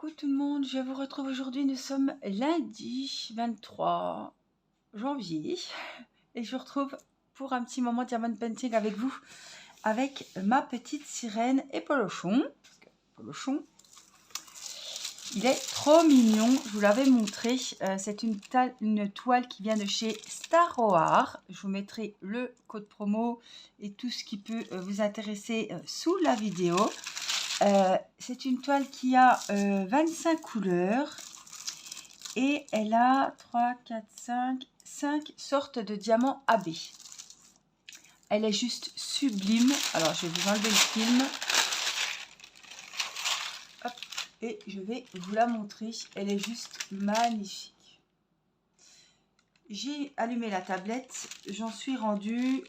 Coucou tout le monde, je vous retrouve aujourd'hui. Nous sommes lundi 23 janvier et je vous retrouve pour un petit moment diamond painting avec vous, avec ma petite sirène et Polochon. Parce que Polochon, il est trop mignon, je vous l'avais montré. C'est une toile qui vient de chez Star Wars. Je vous mettrai le code promo et tout ce qui peut vous intéresser sous la vidéo. C'est une toile qui a 25 couleurs et elle a 3, 4, 5 sortes de diamants AB. Elle est juste sublime. Alors, je vais vous enlever le film. Hop, et je vais vous la montrer. Elle est juste magnifique. J'ai allumé la tablette. J'en suis rendue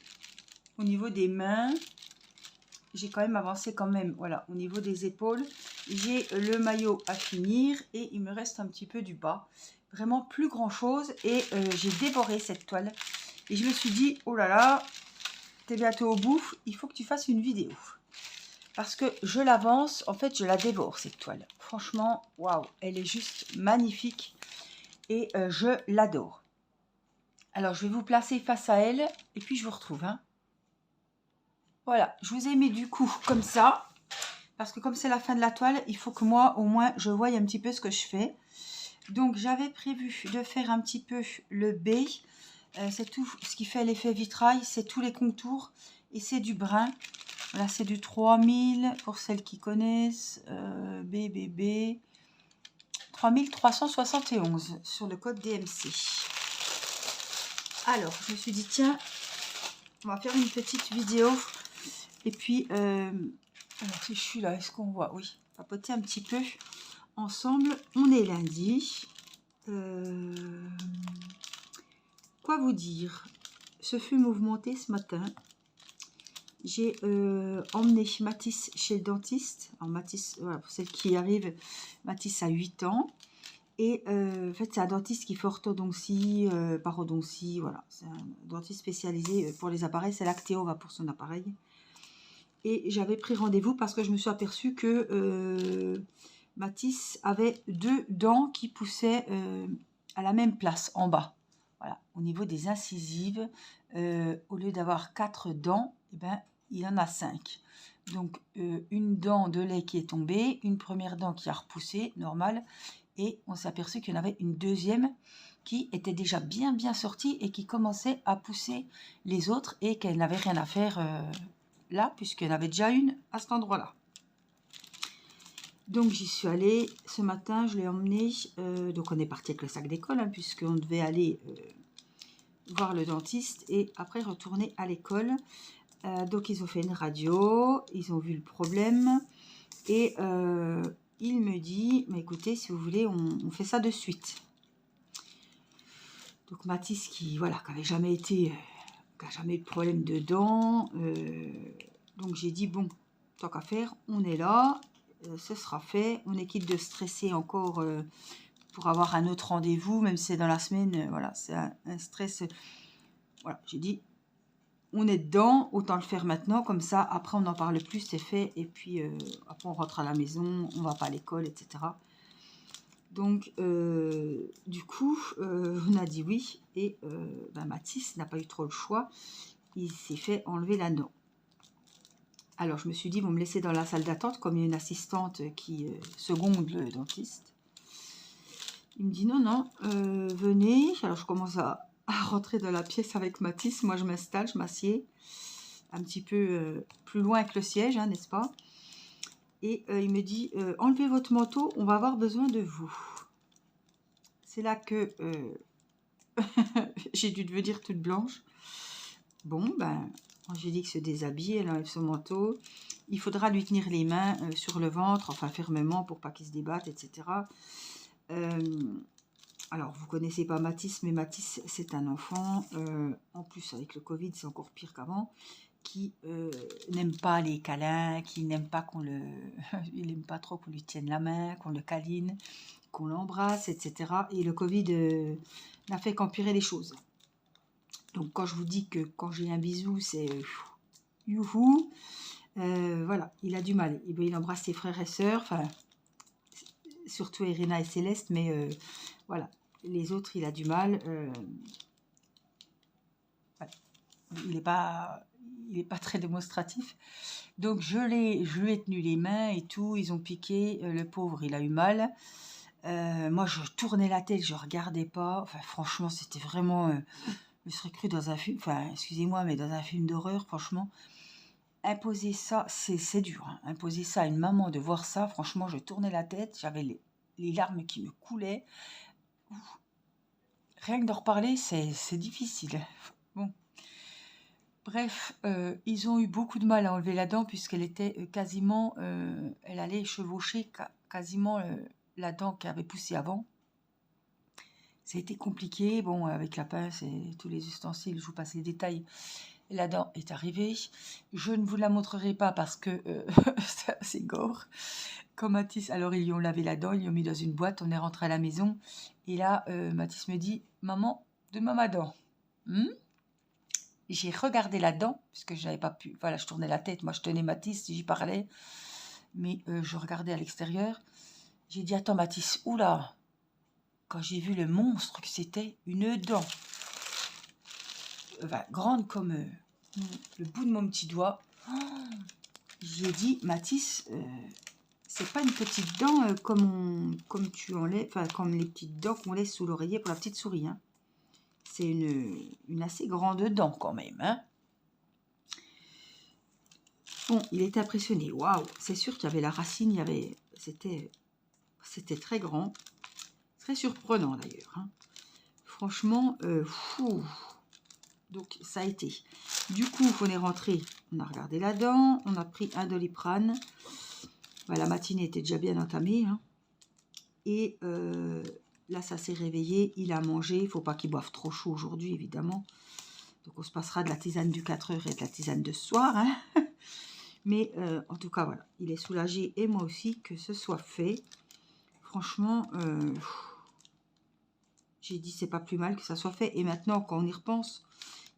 au niveau des mains. J'ai quand même avancé voilà, au niveau des épaules. J'ai le maillot à finir et il me reste un petit peu du bas. Vraiment plus grand chose et j'ai dévoré cette toile. Et je me suis dit, oh là là, t'es bientôt au bout, il faut que tu fasses une vidéo. Parce que je l'avance, en fait je la dévore cette toile. Franchement, waouh, elle est juste magnifique et je l'adore. Alors je vais vous placer face à elle et puis je vous retrouve. Hein. Voilà, je vous ai mis du coup comme ça, parce que comme c'est la fin de la toile, il faut que moi, au moins, je voie un petit peu ce que je fais. Donc, j'avais prévu de faire un petit peu le B. C'est tout ce qui fait l'effet vitrail, c'est tous les contours et c'est du brun. Là, c'est du 3000 pour celles qui connaissent. BBB 3371 sur le code DMC. Alors, je me suis dit, tiens, on va faire une petite vidéo. Et puis, alors si je suis là, est-ce qu'on voit? Oui, papoter un petit peu ensemble. On est lundi. Quoi vous dire? Ce fut mouvementé ce matin. J'ai emmené Mathis chez le dentiste. Alors Mathis, voilà, pour celles qui arrivent, Mathis a 8 ans. Et en fait, c'est un dentiste qui fait orthodontie, parodontie. Voilà, c'est un dentiste spécialisé pour les appareils. C'est l'Actéo va pour son appareil. Et j'avais pris rendez-vous parce que je me suis aperçue que Mathis avait 2 dents qui poussaient à la même place, en bas. Voilà, au niveau des incisives, au lieu d'avoir 4 dents, eh ben, il en a 5. Donc, une dent de lait qui est tombée, une première dent qui a repoussé, normal, et on s'est aperçu qu'il y en avait une deuxième qui était déjà bien sortie et qui commençait à pousser les autres et qu'elle n'avait rien à faire là, puisqu'il y en avait déjà une à cet endroit-là. Donc j'y suis allée ce matin, je l'ai emmené, donc on est parti avec le sac d'école, hein, puisqu'on devait aller voir le dentiste et après retourner à l'école. Donc ils ont fait une radio, ils ont vu le problème et il me dit, mais écoutez, si vous voulez, on fait ça de suite. Donc Mathis qui, voilà, qui n'avait jamais été, qui n'a jamais eu de problème de dents, donc j'ai dit, bon, tant qu'à faire, on est là, ce sera fait, on est quitte de stresser encore pour avoir un autre rendez-vous, même si c'est dans la semaine, voilà, c'est un stress. Voilà, j'ai dit, on est dedans, autant le faire maintenant, comme ça, après on n'en parle plus, c'est fait, et puis après on rentre à la maison, on va pas à l'école, etc. Donc, du coup, on a dit oui, et Mathis n'a pas eu trop le choix, il s'est fait enlever la dent. Alors, je me suis dit, ils vont me laisser dans la salle d'attente, comme il y a une assistante qui seconde le dentiste. Il me dit, non, non, venez. Alors, je commence à rentrer dans la pièce avec Mathis. Moi, je m'installe, je m'assieds un petit peu plus loin que le siège, hein, n'est-ce pas? Et il me dit, enlevez votre manteau, on va avoir besoin de vous. C'est là que j'ai dû devenir toute blanche. Bon, ben, j'ai dit que se déshabille, elle enlève son manteau. Il faudra lui tenir les mains sur le ventre, enfin fermement, pour pas qu'il se débatte, etc. Alors, vous connaissez pas Mathis, mais Mathis, c'est un enfant, en plus avec le Covid, c'est encore pire qu'avant, qui n'aime pas les câlins, qui n'aime pas qu'on le... il n'aime pas trop qu'on lui tienne la main, qu'on le câline, qu'on l'embrasse, etc. Et le Covid n'a fait qu'empirer les choses. Donc, quand je vous dis que quand j'ai un bisou, c'est youhou, voilà, il a du mal. Il embrasse ses frères et sœurs, enfin, surtout Irina et Céleste, mais voilà, les autres, il a du mal. Ouais, il n'est pas très démonstratif. Donc, je lui ai tenu les mains et tout, ils ont piqué, le pauvre, il a eu mal. Moi, je tournais la tête, je regardais pas. Enfin, franchement, c'était vraiment... je serais cru dans un film, enfin, excusez-moi, mais dans un film d'horreur, franchement. Imposer ça, c'est dur. Hein. Imposer ça à une maman, de voir ça, franchement, je tournais la tête, j'avais les larmes qui me coulaient. Rien que d'en reparler, c'est difficile. Bon. Bref, ils ont eu beaucoup de mal à enlever la dent puisqu'elle était quasiment... elle allait chevaucher quasiment la dent qui avait poussé avant. Ça a été compliqué, bon, avec la pince et tous les ustensiles, je vous passe les détails. La dent est arrivée. Je ne vous la montrerai pas parce que c'est assez gore. Comme Mathis, alors ils lui ont lavé la dent, ils lui ont mis dans une boîte, on est rentré à la maison. Et là, Mathis me dit, maman, donne-moi ma dent. J'ai regardé la dent, puisque je n'avais pas pu, voilà, je tournais la tête, moi je tenais Mathis, j'y parlais. Mais je regardais à l'extérieur. J'ai dit, attends Mathis, oula. Quand j'ai vu le monstre que c'était, une dent grande comme le bout de mon petit doigt, j'ai dit, Mathis, c'est pas une petite dent comme tu enlèves, enfin comme les petites dents qu'on laisse sous l'oreiller pour la petite souris. Hein. C'est une assez grande dent quand même. Hein. Bon, il était impressionné. Waouh, c'est sûr qu'il y avait la racine, c'était très grand. Très surprenant d'ailleurs. Hein. Franchement, fou. Donc ça a été. Du coup, on est rentré, on a regardé la dent, on a pris un Doliprane. La matinée était déjà bien entamée. Hein. Et là, ça s'est réveillé, il a mangé. Il ne faut pas qu'il boive trop chaud aujourd'hui, évidemment. Donc on se passera de la tisane du 4 heures et de la tisane de ce soir. Hein. Mais en tout cas, voilà, il est soulagé et moi aussi que ce soit fait. Franchement, j'ai dit c'est pas plus mal que ça soit fait. Et maintenant, quand on y repense,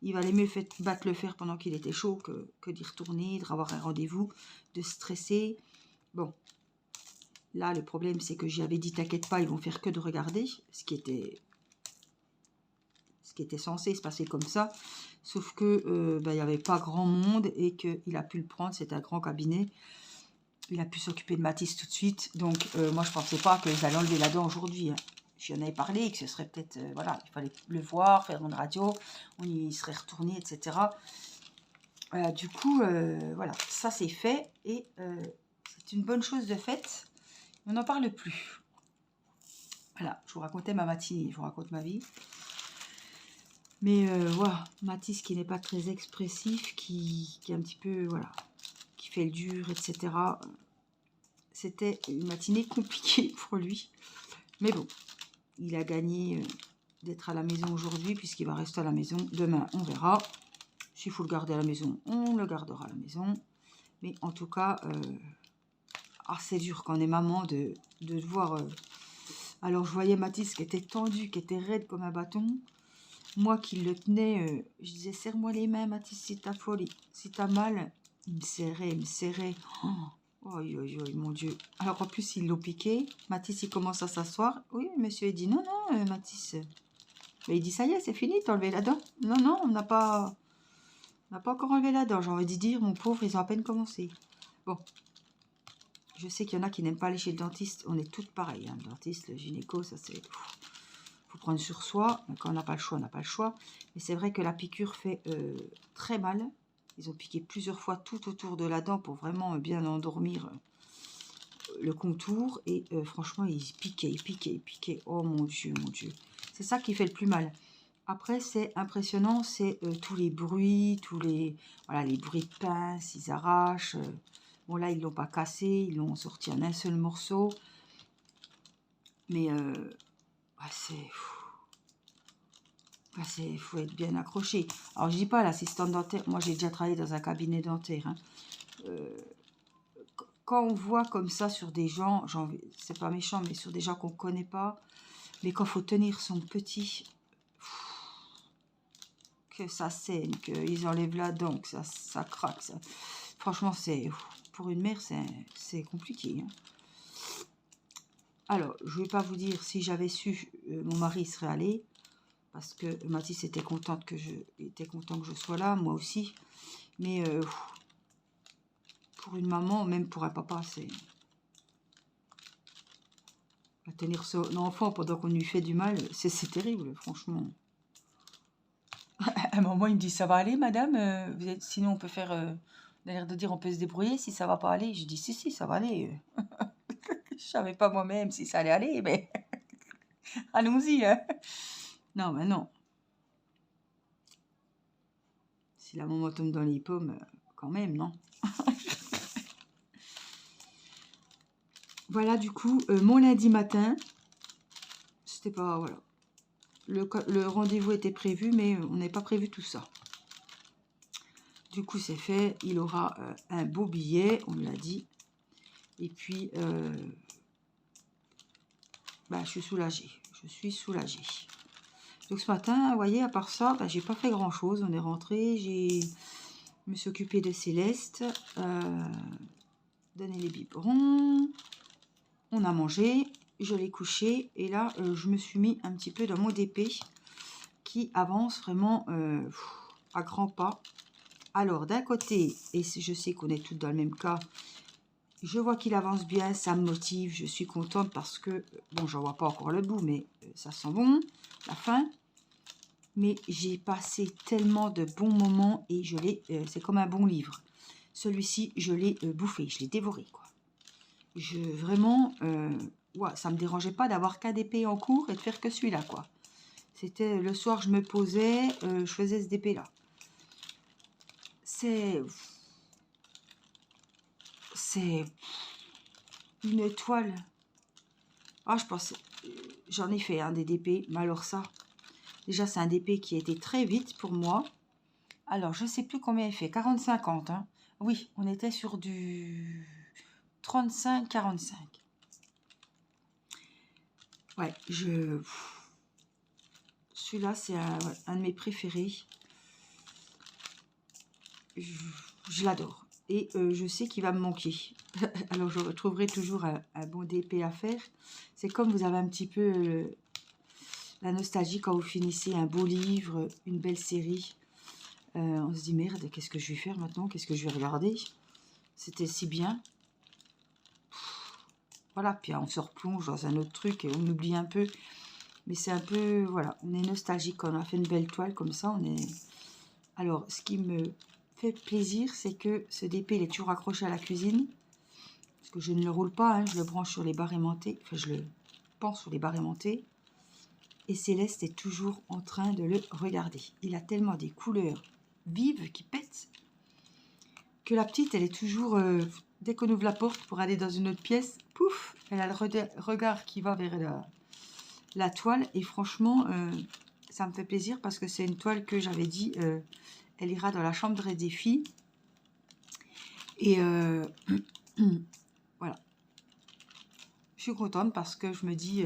il valait mieux battre le fer pendant qu'il était chaud que d'y retourner, d'avoir un rendez-vous, de stresser. Bon, là, le problème, c'est que j'avais dit, t'inquiète pas, ils vont faire que de regarder, ce qui était censé se passer comme ça. Sauf que il n'y avait pas grand monde et qu'il a pu le prendre, c'était un grand cabinet. Il a pu s'occuper de Mathis tout de suite. Donc, moi, je ne pensais pas qu'ils allaient enlever la dent aujourd'hui. Hein. J'en avais parlé, que ce serait peut-être, voilà, il fallait le voir, faire une radio, on y serait retourné, etc. Du coup, voilà, ça c'est fait et c'est une bonne chose de faite. On n'en parle plus. Voilà, je vous racontais ma matinée, je vous raconte ma vie. Mais voilà, Mathis qui n'est pas très expressif, qui est un petit peu, voilà, qui fait le dur, etc. C'était une matinée compliquée pour lui. Mais bon, il a gagné d'être à la maison aujourd'hui puisqu'il va rester à la maison. Demain, on verra. S'il faut le garder à la maison, on le gardera à la maison. Mais en tout cas, c'est dur quand on est maman de voir... alors, je voyais Mathis qui était tendu, qui était raide comme un bâton. Moi qui le tenais, je disais, serre-moi les mains, Mathis, si t'as folie. Si t'as mal, il me serrait. Oh, mon Dieu. Alors, en plus, ils l'ont piqué. Mathis, il commence à s'asseoir. Oui, monsieur, il dit, non, Mathis. Mais il dit, ça y est, c'est fini, t'as enlevé la dent. Non, on n'a pas encore enlevé la dent. J'ai envie de dire, mon pauvre, ils ont à peine commencé. Bon. Je sais qu'il y en a qui n'aiment pas aller chez le dentiste. On est toutes pareilles. Hein. Le dentiste, le gynéco, ça c'est... faut prendre sur soi. Quand on n'a pas le choix, on n'a pas le choix. Mais c'est vrai que la piqûre fait très mal. Ils ont piqué plusieurs fois tout autour de la dent pour vraiment bien endormir le contour. Et franchement, ils piquaient. Oh mon Dieu. C'est ça qui fait le plus mal. Après, c'est impressionnant. C'est tous les bruits, voilà, les bruits de pince, ils arrachent. Bon, là, ils ne l'ont pas cassé. Ils l'ont sorti en un seul morceau. Mais il faut être bien accroché. Alors, je dis pas l'assistante dentaire. Moi, j'ai déjà travaillé dans un cabinet dentaire. Hein. Quand on voit comme ça sur des gens, c'est pas méchant, mais sur des gens qu'on ne connaît pas, mais quand il faut tenir son petit, que ça saigne, qu'ils enlèvent la dent, que ça craque. Ça. Franchement, pour une mère, c'est compliqué. Hein. Alors, je ne vais pas vous dire si j'avais su, mon mari serait allé. Parce que Mathis était content que je sois là, moi aussi. Mais pour une maman, même pour un papa, c'est... Tenir son enfant pendant qu'on lui fait du mal, c'est terrible, franchement. À un moment, il me dit, ça va aller, madame sinon, on peut faire... l'air de dire, on peut se débrouiller si ça va pas aller. Je dis, si, ça va aller. Je savais pas moi-même si ça allait aller, mais... Allons-y, hein. Non, mais non. Si la maman tombe dans les pommes, quand même, non. Voilà, du coup, mon lundi matin, c'était pas... Voilà. Le rendez-vous était prévu, mais on n'avait pas prévu tout ça. Du coup, c'est fait. Il aura un beau billet, on me l'a dit. Et puis, bah, je suis soulagée. Je suis soulagée. Donc, ce matin, vous voyez, à part ça, bah, j'ai pas fait grand-chose. On est rentré. Je me suis occupée de Céleste. Donner les biberons. On a mangé. Je l'ai couché. Et là, je me suis mis un petit peu dans mon DP qui avance vraiment à grands pas. Alors, d'un côté, et je sais qu'on est tous dans le même cas, je vois qu'il avance bien, ça me motive, je suis contente parce que, bon, j'en vois pas encore le bout, mais ça sent bon, la fin. Mais j'ai passé tellement de bons moments et je l'ai, c'est comme un bon livre. Celui-ci, je l'ai bouffé, je l'ai dévoré, quoi. Vraiment, ouais, ça me dérangeait pas d'avoir qu'un DP en cours et de faire que celui-là, quoi. C'était le soir, je me posais, je faisais ce DP-là. C'est une étoile. Ah, je pense, j'en ai fait un des DP, mais alors ça, déjà c'est un DP qui a été très vite pour moi. Alors, je sais plus combien il fait, 40-50, hein. Oui, on était sur du 35-45. Ouais, celui-là, c'est un de mes préférés. Je l'adore. Et je sais qu'il va me manquer. Alors, je retrouverai toujours un bon DP à faire. C'est comme vous avez un petit peu la nostalgie quand vous finissez un beau livre, une belle série. On se dit, merde, qu'est-ce que je vais faire maintenant? Qu'est-ce que je vais regarder? C'était si bien. Voilà, puis on se replonge dans un autre truc et on oublie un peu. Mais c'est un peu, voilà, on est nostalgique quand on a fait une belle toile comme ça. Alors, ce qui me fait plaisir, c'est que ce DP, il est toujours accroché à la cuisine. Parce que je ne le roule pas, hein, je le branche sur les barres aimantées. Enfin, je le pense sur les barres aimantées. Et Céleste est toujours en train de le regarder. Il a tellement des couleurs vives qui pètent que la petite, elle est toujours... dès qu'on ouvre la porte pour aller dans une autre pièce, pouf, elle a le regard qui va vers la toile. Et franchement, ça me fait plaisir parce que c'est une toile que j'avais dit, elle ira dans la chambre des filles. Et voilà. Je suis contente parce que je me dis...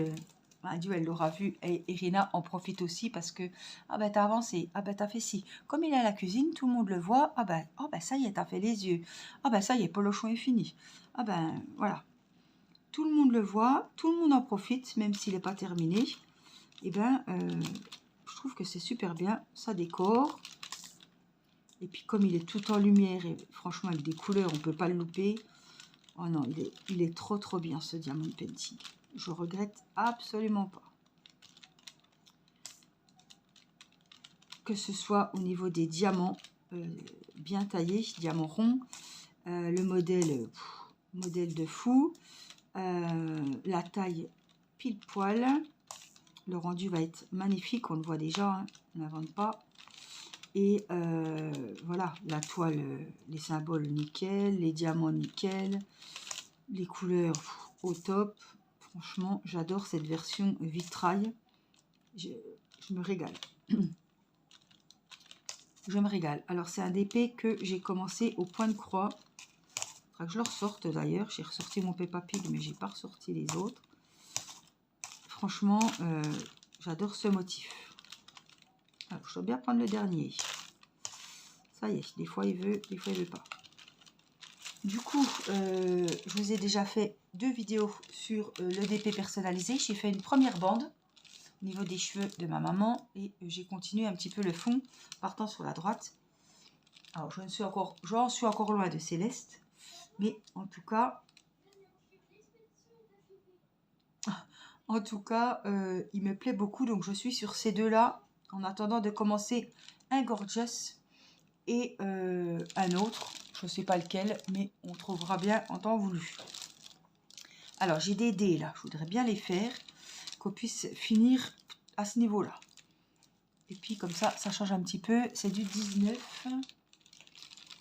Dieu, elle l'aura vu. Et Irina en profite aussi parce que, ah ben t'as avancé, ah ben t'as fait ci. Comme il est à la cuisine, tout le monde le voit. Ah ben ça y est, t'as fait les yeux. Ah ben ça y est, Polochon est fini. Ah ben voilà. Tout le monde le voit, tout le monde en profite, même s'il n'est pas terminé. Et ben, je trouve que c'est super bien. Ça décore. Et puis comme il est tout en lumière, et franchement avec des couleurs, on ne peut pas le louper. Oh non, il est trop bien ce Diamond Painting. Je regrette absolument pas. Que ce soit au niveau des diamants bien taillés, diamants ronds, le modèle de fou, la taille pile poil. Le rendu va être magnifique, on le voit déjà, hein, on n'invente pas. Et voilà, la toile, les symboles nickel, les diamants nickel, les couleurs au top. Franchement, j'adore cette version vitrail. Je me régale. Je me régale. Alors, c'est un DP que j'ai commencé au point de croix. Il faudra que je le ressorte d'ailleurs. J'ai ressorti mon Peppa Pig, mais j'ai pas ressorti les autres. Franchement, j'adore ce motif. Alors, je dois bien prendre le dernier. Ça y est, des fois il veut pas. Du coup, je vous ai déjà fait 2 vidéos sur le DP personnalisé. J'ai fait une première bande au niveau des cheveux de ma maman et j'ai continué un petit peu le fond partant sur la droite. Alors, j'en suis encore loin de Céleste, mais en tout cas, il me plaît beaucoup. Donc, je suis sur ces deux-là en attendant de commencer un Gorgeous et un autre. Je ne sais pas lequel, mais on trouvera bien en temps voulu. Alors, j'ai des dés là. Je voudrais bien les faire, qu'on puisse finir à ce niveau-là. Et puis, comme ça change un petit peu. C'est du 19.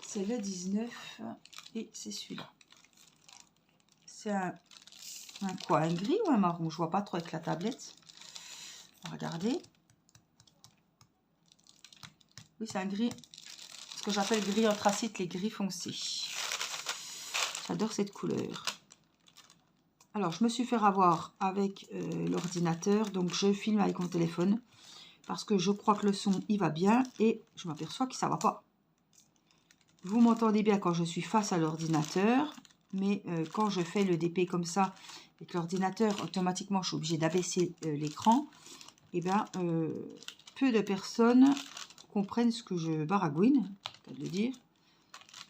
C'est le 19. Et c'est celui-là. C'est un quoi? Un gris ou un marron? Je vois pas trop avec la tablette. Regardez. Oui, c'est un gris. Ce que j'appelle gris anthracite, les gris foncés. J'adore cette couleur. Alors, je me suis fait avoir avec l'ordinateur. Donc, je filme avec mon téléphone. Parce que je crois que le son, il va bien. Et je m'aperçois que ça va pas. Vous m'entendez bien quand je suis face à l'ordinateur. Mais quand je fais le DP comme ça, avec l'ordinateur, automatiquement, je suis obligée d'abaisser l'écran. Et bien, peu de personnes comprennent ce que je baragouine, je peux le dire.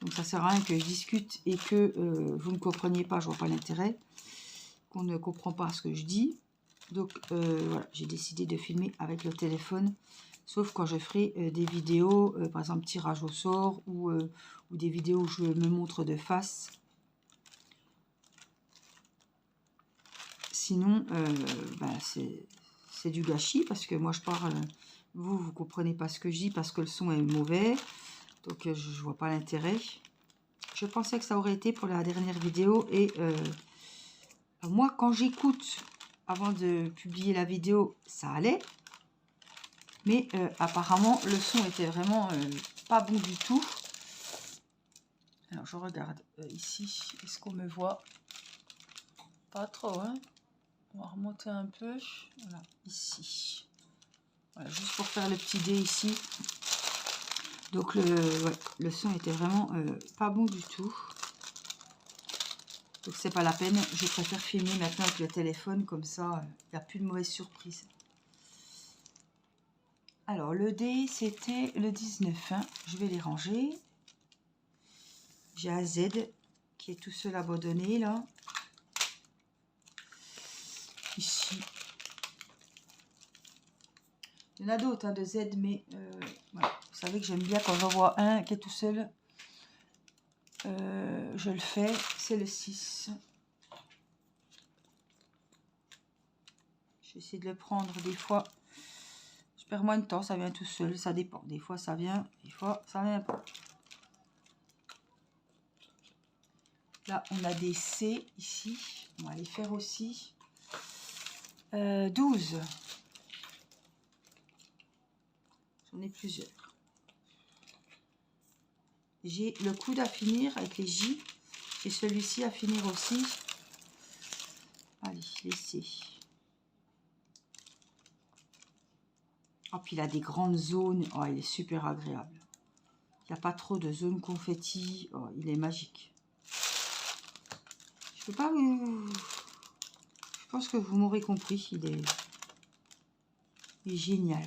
Donc, ça sert à rien que je discute et que vous ne compreniez pas, je vois pas l'intérêt. Qu'on ne comprend pas ce que je dis. Donc, voilà, j'ai décidé de filmer avec le téléphone. Sauf quand je ferai des vidéos, par exemple tirage au sort ou des vidéos où je me montre de face. Sinon, c'est du gâchis parce que moi je parle, vous ne comprenez pas ce que je dis parce que le son est mauvais. Donc je vois pas l'intérêt. Je pensais que ça aurait été pour la dernière vidéo et moi quand j'écoute avant de publier la vidéo, ça allait. Mais apparemment le son était vraiment pas bon du tout. Alors je regarde ici, est-ce qu'on me voit? Pas trop, hein. On va remonter un peu, voilà, ici. Voilà, juste pour faire le petit dé ici. Donc le son était vraiment pas bon du tout. Donc c'est pas la peine, je préfère filmer maintenant avec le téléphone, comme ça il n'y a plus de mauvaises surprises. Alors le dé c'était le 19, hein. Je vais les ranger. J'ai un Z qui est tout seul abandonné là. Ici. Il y en a d'autres hein, de Z, mais voilà. Vous savez que j'aime bien quand j'en vois un qui est tout seul. Je le fais, c'est le 6. Je vais essayer de le prendre des fois. Je perds moins de temps, ça vient tout seul, ça dépend. Des fois ça vient, des fois ça vient pas. Là on a des C ici, on va les faire aussi. 12. J'en ai plusieurs. J'ai le coude à finir avec les J. J'ai celui-ci à finir aussi. Allez, les C. Oh, puis il a des grandes zones. Oh, il est super agréable. Il n'y a pas trop de zones confetti. Oh, il est magique. Je peux pas vous... Je pense que vous m'aurez compris. Il est génial.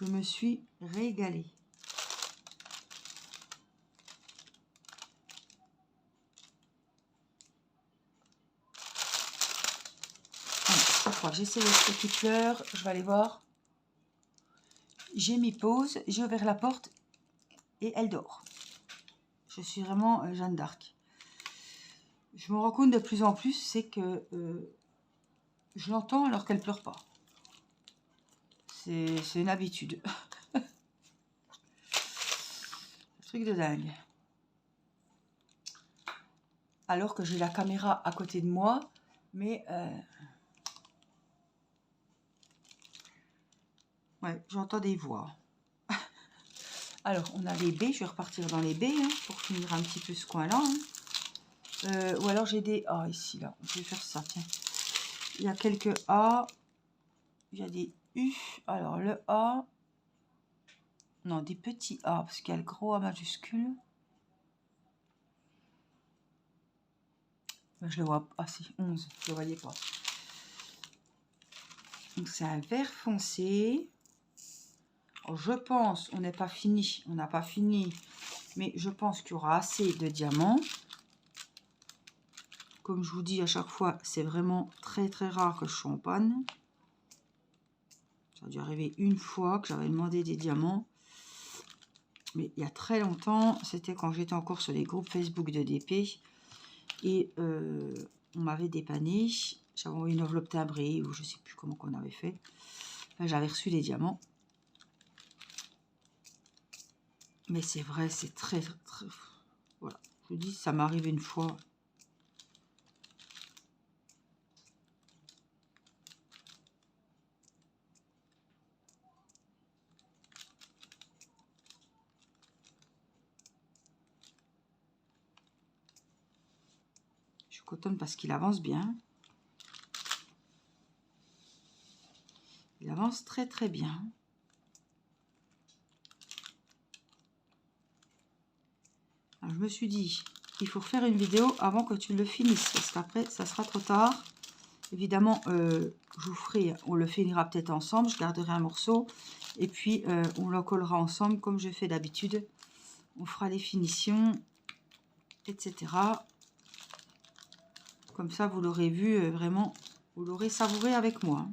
Je me suis régalée. Je crois que j'essaie le qui pleure. Je vais aller voir. J'ai mis pause, j'ai ouvert la porte et elle dort. Je suis vraiment Jeanne d'Arc. Je me rends compte de plus en plus, c'est que je l'entends alors qu'elle pleure pas. C'est une habitude. Un truc de dingue. Alors que j'ai la caméra à côté de moi, mais ouais, j'entends des voix. Alors, on a les B, je vais repartir dans les B hein, pour finir un petit peu ce coin-là. Hein. Ou alors j'ai des A ici, là. Je vais faire ça, tiens. Il y a quelques A. Il y a des U. Alors, le A. Non, des petits A, parce qu'il y a le gros A majuscule. Je le vois pas. Ah si, 11, je le voyais pas. Donc c'est un vert foncé. Alors, je pense, on n'est pas fini, on n'a pas fini, mais je pense qu'il y aura assez de diamants. Comme je vous dis à chaque fois, c'est vraiment très très rare que je sois en panne. Ça a dû arriver une fois que j'avais demandé des diamants. Mais il y a très longtemps, c'était quand j'étais encore sur les groupes Facebook de DP. Et on m'avait dépanné. J'avais envoyé une enveloppe timbrée, ou je ne sais plus comment qu'on avait fait. Enfin, j'avais reçu des diamants. Mais c'est vrai, c'est très, très... Voilà, je vous dis, ça m'est arrivé une fois. Je suis contente parce qu'il avance bien. Il avance très très bien. Alors, je me suis dit, il faut faire une vidéo avant que tu le finisses, parce qu'après, ça sera trop tard. Évidemment, je vous ferai, on le finira peut-être ensemble, je garderai un morceau, et puis on le collera ensemble, comme je fais d'habitude. On fera les finitions, etc. Comme ça, vous l'aurez vu, vraiment, vous l'aurez savouré avec moi.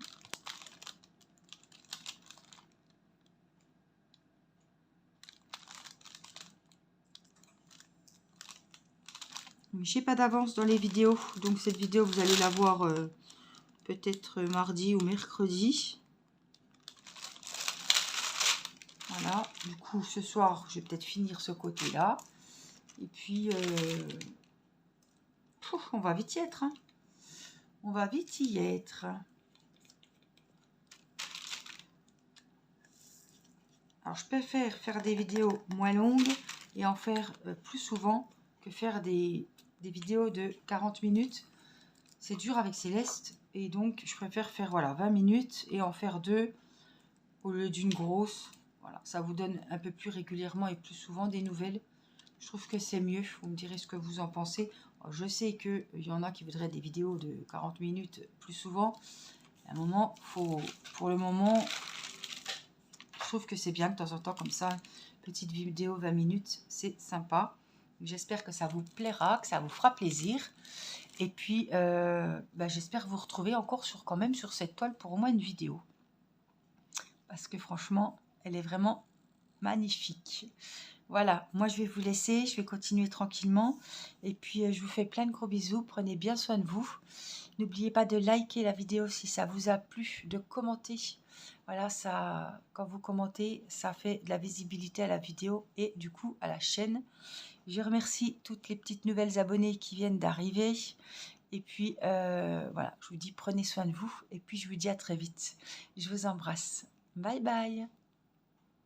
Je n'ai pas d'avance dans les vidéos, donc cette vidéo, vous allez la voir peut-être mardi ou mercredi. Voilà, du coup, ce soir, je vais peut-être finir ce côté-là. Et puis, on va vite y être. Hein. On va vite y être. Alors, je préfère faire des vidéos moins longues et en faire plus souvent que faire des vidéos de 40 minutes. C'est dur avec Céleste. Et donc, je préfère faire voilà, 20 minutes et en faire 2 au lieu d'une grosse. Voilà, ça vous donne un peu plus régulièrement et plus souvent des nouvelles. Je trouve que c'est mieux. Vous me direz ce que vous en pensez. Alors, je sais qu'il y en a qui voudraient des vidéos de 40 minutes plus souvent. À un moment, pour le moment, je trouve que c'est bien de temps en temps comme ça. Petite vidéo 20 minutes, c'est sympa. J'espère que ça vous plaira, que ça vous fera plaisir. Et puis, j'espère vous retrouver encore quand même sur cette toile pour au moins une vidéo. Parce que franchement, elle est vraiment magnifique. Voilà, moi je vais vous laisser, je vais continuer tranquillement. Et puis, je vous fais plein de gros bisous. Prenez bien soin de vous. N'oubliez pas de liker la vidéo si ça vous a plu, de commenter. Voilà, ça, quand vous commentez, ça fait de la visibilité à la vidéo et du coup à la chaîne. Je remercie toutes les petites nouvelles abonnées qui viennent d'arriver. Et puis, voilà, je vous dis prenez soin de vous. Et puis, je vous dis à très vite. Je vous embrasse. Bye bye.